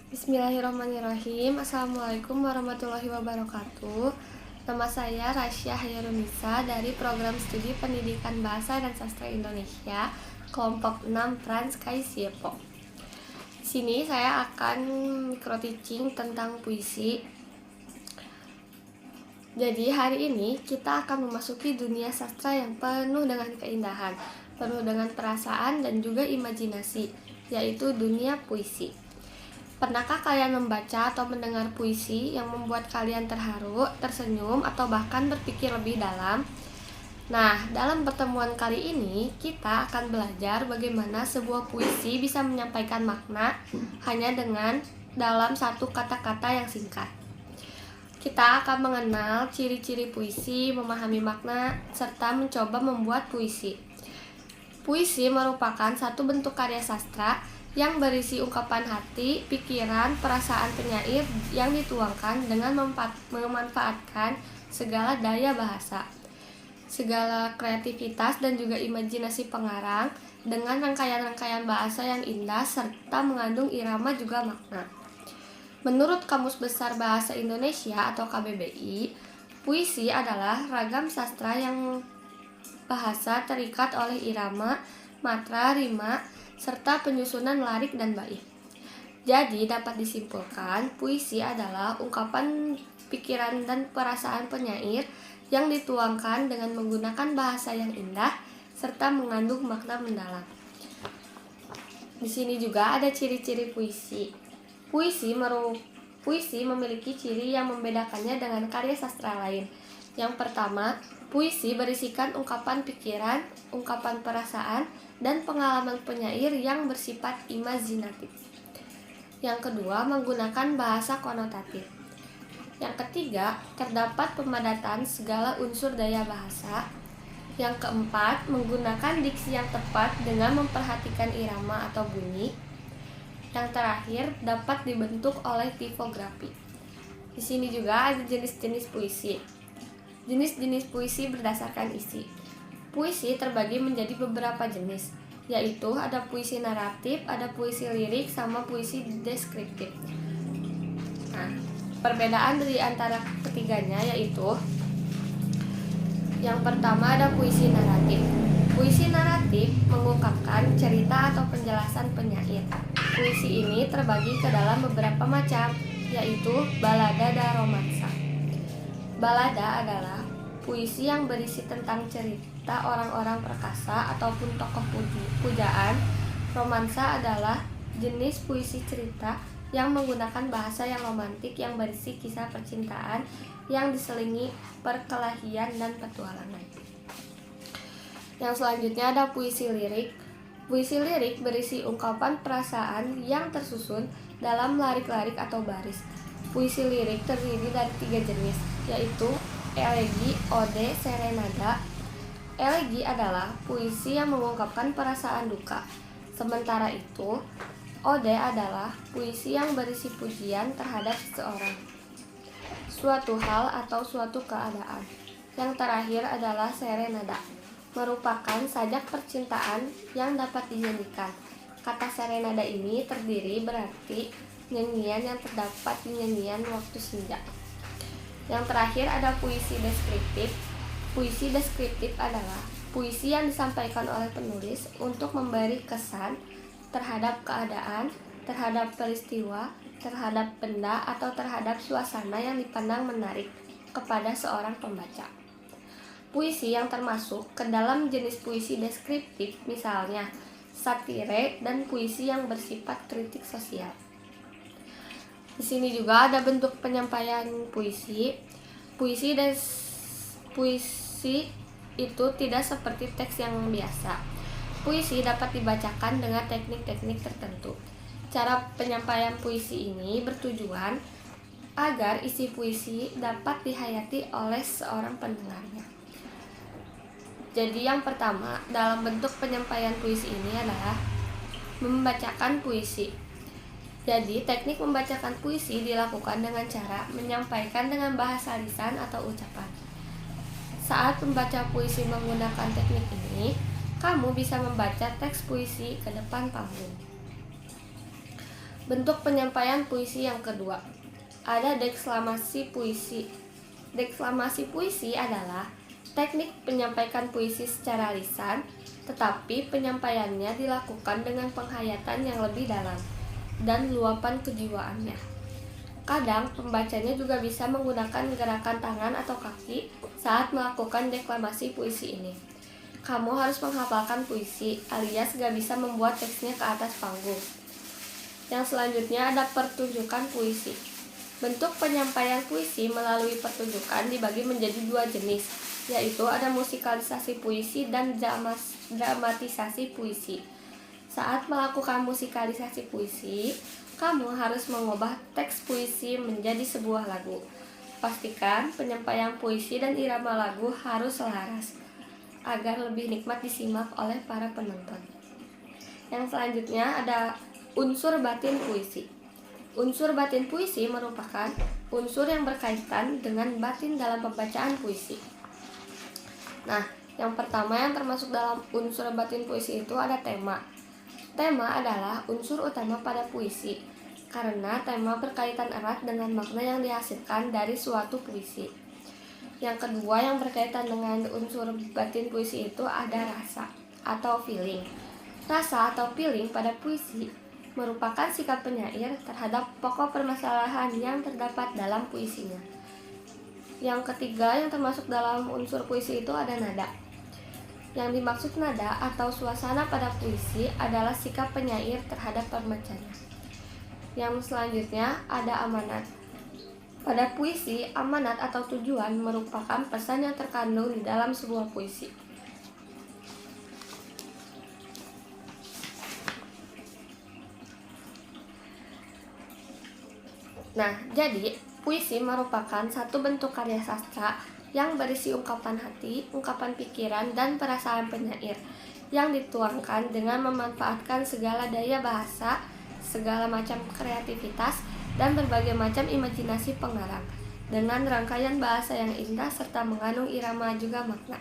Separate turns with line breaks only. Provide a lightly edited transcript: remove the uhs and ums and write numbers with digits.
Bismillahirrahmanirrahim. Assalamualaikum warahmatullahi wabarakatuh. Nama saya Rasya Hayarunisa dari Program Studi Pendidikan Bahasa dan Sastra Indonesia Kelompok 6 Trans Kaisiepo. Di sini saya akan micro-teaching tentang puisi. Jadi hari ini kita akan memasuki dunia sastra yang penuh dengan keindahan, penuh dengan perasaan dan juga imajinasi, yaitu dunia puisi. Pernahkah kalian membaca atau mendengar puisi yang membuat kalian terharu, tersenyum, atau bahkan berpikir lebih dalam? Nah, dalam pertemuan kali ini, kita akan belajar bagaimana sebuah puisi bisa menyampaikan makna hanya dengan dalam satu kata-kata yang singkat. Kita akan mengenal ciri-ciri puisi, memahami makna, serta mencoba membuat puisi. Puisi merupakan satu bentuk karya sastra yang berisi ungkapan hati, pikiran, perasaan penyair yang dituangkan dengan memanfaatkan segala daya bahasa, segala kreativitas dan juga imajinasi pengarang dengan rangkaian-rangkaian bahasa yang indah serta mengandung irama juga makna. Menurut Kamus Besar Bahasa Indonesia atau KBBI, puisi adalah ragam sastra yang bahasa terikat oleh irama, matra, rima, serta penyusunan larik dan bait. Jadi dapat disimpulkan, puisi adalah ungkapan pikiran dan perasaan penyair yang dituangkan dengan menggunakan bahasa yang indah serta mengandung makna mendalam. Di sini juga ada ciri-ciri puisi. Puisi memiliki ciri yang membedakannya dengan karya sastra lain. Yang pertama, puisi berisikan ungkapan pikiran, ungkapan perasaan, dan pengalaman penyair yang bersifat imajinatif. Yang kedua, menggunakan bahasa konotatif. Yang ketiga, terdapat pemadatan segala unsur daya bahasa. Yang keempat, menggunakan diksi yang tepat dengan memperhatikan irama atau bunyi. Yang terakhir, dapat dibentuk oleh tipografi. Di sini juga ada jenis-jenis puisi. Jenis-jenis puisi berdasarkan isi. Puisi terbagi menjadi beberapa jenis, yaitu ada puisi naratif, ada puisi lirik, sama puisi deskriptif. Nah, perbedaan dari antara ketiganya yaitu yang pertama ada puisi naratif. Puisi naratif mengungkapkan cerita atau penjelasan penyair. Puisi ini terbagi ke dalam beberapa macam, yaitu balada dan romansa. Balada adalah puisi yang berisi tentang cerita orang-orang perkasa ataupun tokoh pujaan. Romansa adalah jenis puisi cerita yang menggunakan bahasa yang romantik yang berisi kisah percintaan yang diselingi perkelahian dan petualangan. Yang selanjutnya ada puisi lirik. Puisi lirik berisi ungkapan perasaan yang tersusun dalam larik-larik atau baris. Puisi lirik terdiri dari 3 jenis, yaitu elegi, ode, serenada. Elegi adalah puisi yang mengungkapkan perasaan duka. Sementara itu, ode adalah puisi yang berisi pujian terhadap seseorang, suatu hal atau suatu keadaan. Yang terakhir adalah serenada, merupakan sajak percintaan yang dapat dinyanyikan. Kata serenada ini terdiri berarti nyanyian yang terdapat di nyanyian waktu senja. Yang terakhir ada puisi deskriptif. Puisi deskriptif adalah puisi yang disampaikan oleh penulis untuk memberi kesan terhadap keadaan, terhadap peristiwa, terhadap benda, atau terhadap suasana yang dipandang menarik kepada seorang pembaca. Puisi yang termasuk ke dalam jenis puisi deskriptif misalnya satire dan puisi yang bersifat kritik sosial. Di sini juga ada bentuk penyampaian puisi. Puisi itu tidak seperti teks yang biasa. Puisi dapat dibacakan dengan teknik-teknik tertentu. Cara penyampaian puisi ini bertujuan agar isi puisi dapat dihayati oleh seorang pendengarnya. Jadi yang pertama, dalam bentuk penyampaian puisi ini adalah membacakan puisi. Jadi, teknik membacakan puisi dilakukan dengan cara menyampaikan dengan bahasa lisan atau ucapan. Saat membaca puisi menggunakan teknik ini, kamu bisa membaca teks puisi ke depan panggung. Bentuk penyampaian puisi yang kedua, ada deklamasi puisi. Deklamasi puisi adalah teknik menyampaikan puisi secara lisan, tetapi penyampaiannya dilakukan dengan penghayatan yang lebih dalam dan luapan kejiwaannya. Kadang pembacanya juga bisa menggunakan gerakan tangan atau kaki saat melakukan deklamasi puisi ini. Kamu harus menghafalkan puisi, alias gak bisa membuat teksnya ke atas panggung. Yang selanjutnya ada pertunjukan puisi. Bentuk penyampaian puisi melalui pertunjukan dibagi menjadi dua jenis, yaitu ada musikalisasi puisi dan dramatisasi puisi. Saat melakukan musikalisasi puisi, kamu harus mengubah teks puisi menjadi sebuah lagu. Pastikan penyampaian puisi dan irama lagu harus selaras, agar lebih nikmat disimak oleh para penonton. Yang selanjutnya ada unsur batin puisi. Unsur batin puisi merupakan unsur yang berkaitan dengan batin dalam pembacaan puisi. Nah, yang pertama yang termasuk dalam unsur batin puisi itu ada tema. Tema adalah unsur utama pada puisi, karena tema berkaitan erat dengan makna yang dihasilkan dari suatu puisi. Yang kedua yang berkaitan dengan unsur batin puisi itu ada rasa atau feeling. Rasa atau feeling pada puisi merupakan sikap penyair terhadap pokok permasalahan yang terdapat dalam puisinya. Yang ketiga yang termasuk dalam unsur puisi itu ada nada. Yang dimaksud nada atau suasana pada puisi adalah sikap penyair terhadap pembacanya. Yang selanjutnya ada amanat. Pada puisi, amanat atau tujuan merupakan pesan yang terkandung di dalam sebuah puisi. Nah, jadi puisi merupakan satu bentuk karya sastra yang berisi ungkapan hati, ungkapan pikiran, dan perasaan penyair yang dituangkan dengan memanfaatkan segala daya bahasa, segala macam kreativitas, dan berbagai macam imajinasi pengarang dengan rangkaian bahasa yang indah serta mengandung irama juga makna.